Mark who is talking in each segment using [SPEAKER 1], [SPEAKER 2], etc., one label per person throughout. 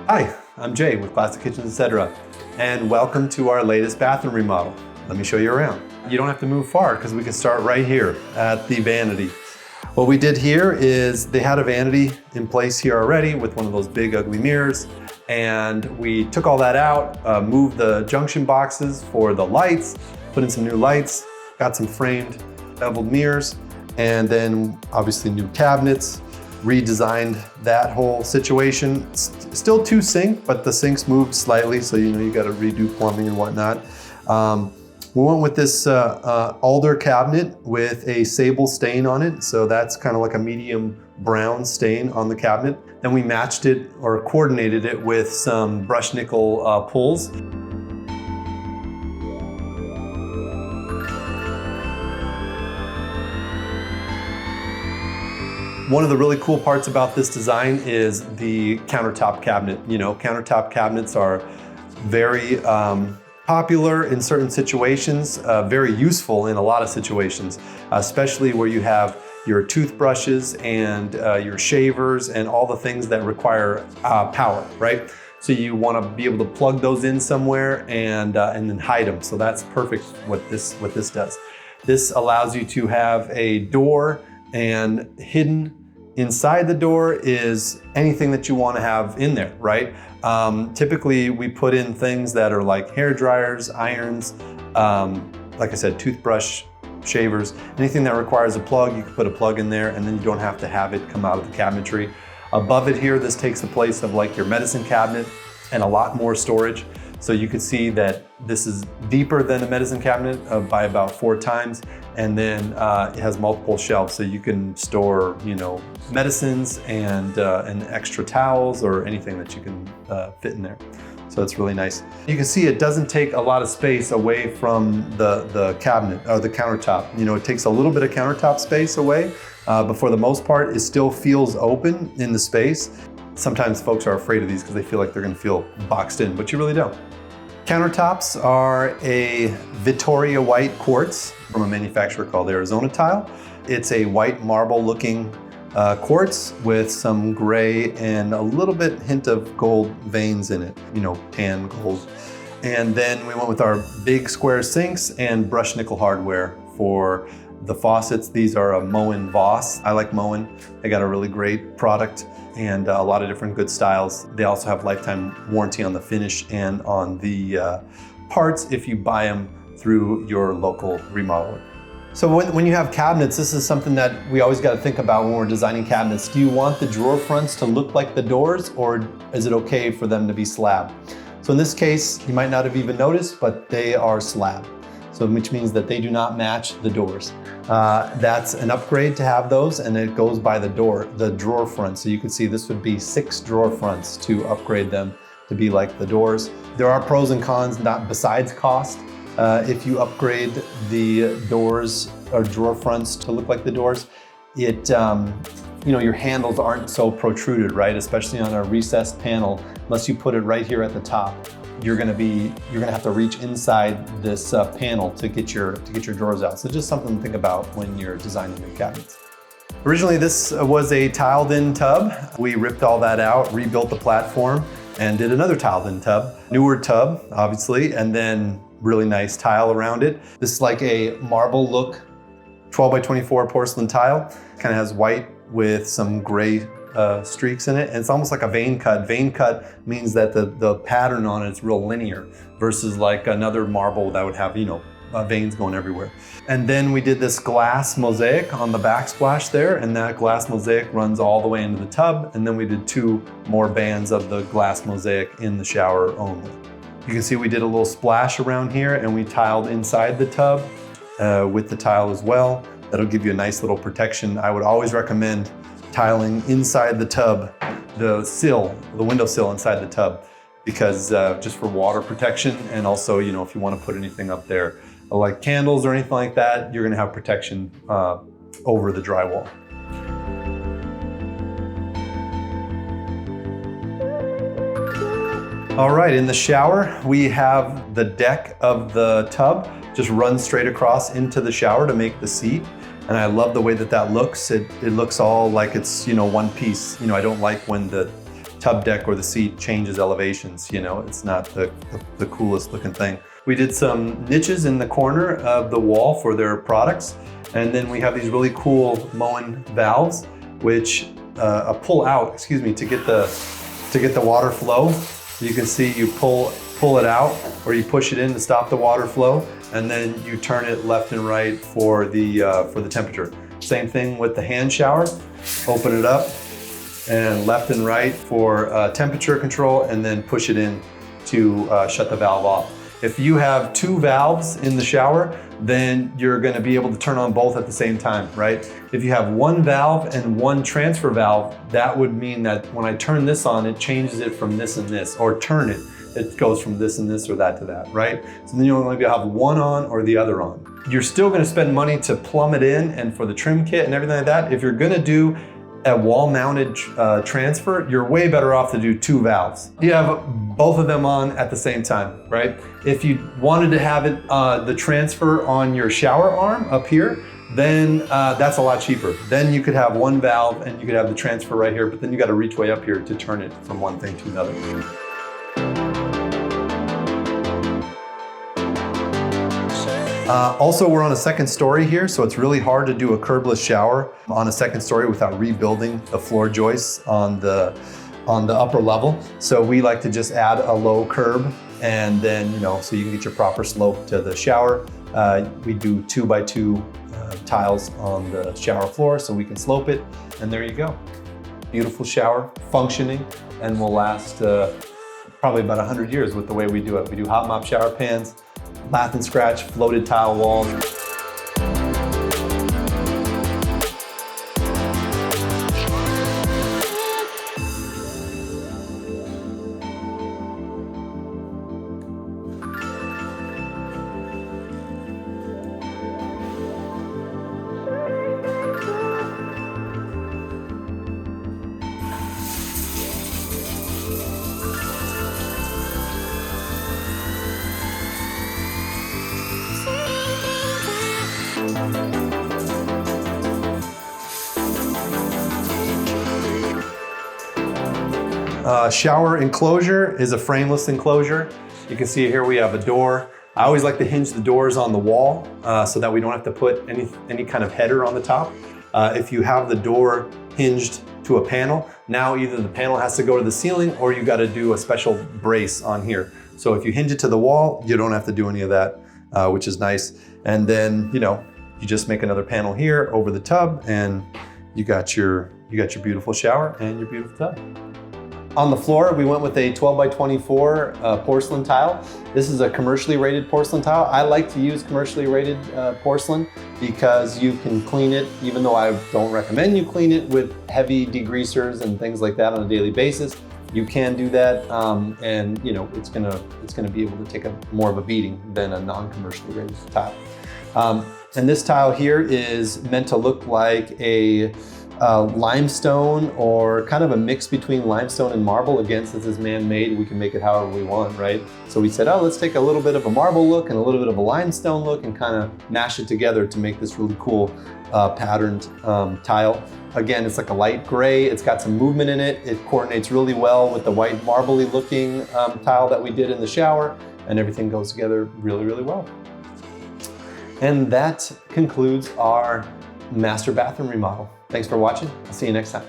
[SPEAKER 1] Hi, I'm Jay with Classic Kitchens, etc. And welcome to our latest bathroom remodel. Let me show you around. You don't have to move far because we can start right here at the vanity. What we did here is they had a vanity in place here already with one of those big ugly mirrors. And we took all that out, moved the junction boxes for the lights, put in some new lights, got some framed beveled mirrors, and then obviously new cabinets, redesigned that whole situation. Still two sink, but the sinks moved slightly, so you got to redo plumbing and whatnot. We went with this Alder cabinet with a Sable stain on it, so that's kind of like a medium brown stain on the cabinet. Then we matched it or coordinated it with some brushed nickel pulls. One of the really cool parts about this design is the countertop cabinet. Countertop cabinets are very popular in certain situations, very useful in a lot of situations, especially where you have your toothbrushes and your shavers and all the things that require power, right? So you want to be able to plug those in somewhere and then hide them. So that's perfect what this does. This allows you to have a door, and hidden inside the door is anything that you want to have in there, right? Typically we put in things that are like hair dryers, irons, like I said, toothbrush, shavers, anything that requires a plug, you can put a plug in there and then you don't have to have it come out of the cabinetry. Above it here, this takes the place of like your medicine cabinet and a lot more storage. So you can see that this is deeper than a medicine cabinet by about 4 times. And then it has multiple shelves, so you can store, medicines and extra towels or anything that you can fit in there. So it's really nice. You can see it doesn't take a lot of space away from the cabinet or the countertop. It takes a little bit of countertop space away, but for the most part, it still feels open in the space. Sometimes folks are afraid of these because they feel like they're going to feel boxed in, but you really don't. Countertops are a Vittoria white quartz from a manufacturer called Arizona Tile. It's a white marble looking quartz with some gray and a little bit hint of gold veins in it, tan gold. And then we went with our big square sinks and brushed nickel hardware for the faucets. These are a Moen Vass. I like Moen. They got a really great product and a lot of different good styles. They also have lifetime warranty on the finish and on the parts if you buy them through your local remodeler. So when you have cabinets, this is something that we always got to think about when we're designing cabinets. Do you want the drawer fronts to look like the doors, or is it okay for them to be slab? So in this case, you might not have even noticed, but they are slab. So which means that they do not match the doors. That's an upgrade to have those, and it goes by the drawer front. So you can see this would be 6 drawer fronts to upgrade them to be like the doors. There are pros and cons, not besides cost. If you upgrade the doors or drawer fronts to look like the doors, your handles aren't so protruded, right? Especially on a recessed panel, unless you put it right here at the top. You're gonna have to reach inside this panel to get your drawers out. So just something to think about when you're designing your cabinets. Originally, this was a tiled-in tub. We ripped all that out, rebuilt the platform, and did another tiled-in tub. Newer tub, obviously, and then really nice tile around it. This is like a marble look, 12 by 24 porcelain tile. Kind of has white with some gray streaks in it, and it's almost like a vein cut. Vein cut means that the pattern on it is real linear versus like another marble that would have veins going everywhere. And then we did this glass mosaic on the backsplash there, and that glass mosaic runs all the way into the tub, and then we did 2 more bands of the glass mosaic in the shower only. You can see we did a little splash around here, and we tiled inside the tub with the tile as well. That'll give you a nice little protection. I would always recommend tiling inside the tub, the windowsill inside the tub, because just for water protection, and also, if you want to put anything up there, like candles or anything like that, you're gonna have protection over the drywall. All right, in the shower, we have the deck of the tub just runs straight across into the shower to make the seat. And I love the way that looks. It looks all like it's, one piece. I don't like when the tub deck or the seat changes elevations, you know, it's not the coolest looking thing. We did some niches in the corner of the wall for their products. And then we have these really cool Moen valves, which pull out, excuse me, to get the water flow. You can see you pull it out, or you push it in to stop the water flow, and then you turn it left and right for the temperature. Same thing with the hand shower. Open it up and left and right for temperature control, and then push it in to shut the valve off. If you have two valves in the shower, then you're going to be able to turn on both at the same time, right? If you have one valve and one transfer valve, that would mean that when I turn this on, it changes it from this and this, or turn it. It goes from this and this or that to that, right? So then you only have one on or the other on. You're still going to spend money to plumb it in and for the trim kit and everything like that. If you're going to do a wall-mounted transfer, you're way better off to do two valves. You have both of them on at the same time, right? If you wanted to have it, the transfer on your shower arm up here, then that's a lot cheaper. Then you could have one valve and you could have the transfer right here, but then you got to reach way up here to turn it from one thing to another. Also, we're on a second story here, so it's really hard to do a curbless shower on a second story without rebuilding the floor joists on the upper level. So we like to just add a low curb, and then, you know, so you can get your proper slope to the shower. We do 2x2 tiles on the shower floor so we can slope it, and there you go. Beautiful shower, functioning, and will last probably about 100 years with the way we do it. We do hot mop shower pans, lath and scratch, floated tile walls. Shower enclosure is a frameless enclosure. You can see here we have a door. I always like to hinge the doors on the wall so that we don't have to put any kind of header on the top. If you have the door hinged to a panel, now either the panel has to go to the ceiling or you got to do a special brace on here. So if you hinge it to the wall, you don't have to do any of that, which is nice. And then, you know, you just make another panel here over the tub, and you got your beautiful shower and your beautiful tub. On the floor, we went with a 12x24 porcelain tile. This is a commercially rated porcelain tile. I like to use commercially rated porcelain because you can clean it, even though I don't recommend you clean it with heavy degreasers and things like that on a daily basis. You can do that, and you know it's gonna be able to take more of a beating than a non-commercially rated tile. And this tile here is meant to look like a limestone, or kind of a mix between limestone and marble. Again, since it's man-made, we can make it however we want, right? So we said, oh, let's take a little bit of a marble look and a little bit of a limestone look and kind of mash it together to make this really cool patterned tile. Again, it's like a light gray. It's got some movement in it. It coordinates really well with the white marbly looking tile that we did in the shower, and everything goes together really, really well. And that concludes our master bathroom remodel. Thanks for watching. I'll see you next time.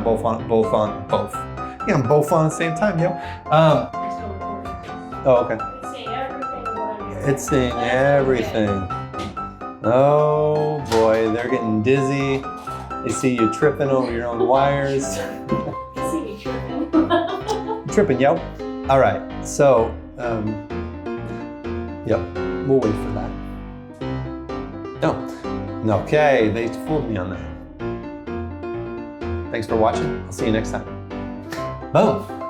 [SPEAKER 1] I'm both on. Yeah, I'm both on at the same time, yo. Oh, okay. It's seeing everything. Oh boy, they're getting dizzy. They see you tripping over your own wires.
[SPEAKER 2] They see me tripping.
[SPEAKER 1] Tripping, yo. All right, so, yep, we'll wait for that. No, okay, they fooled me on that. Thanks for watching. I'll see you next time. Boom.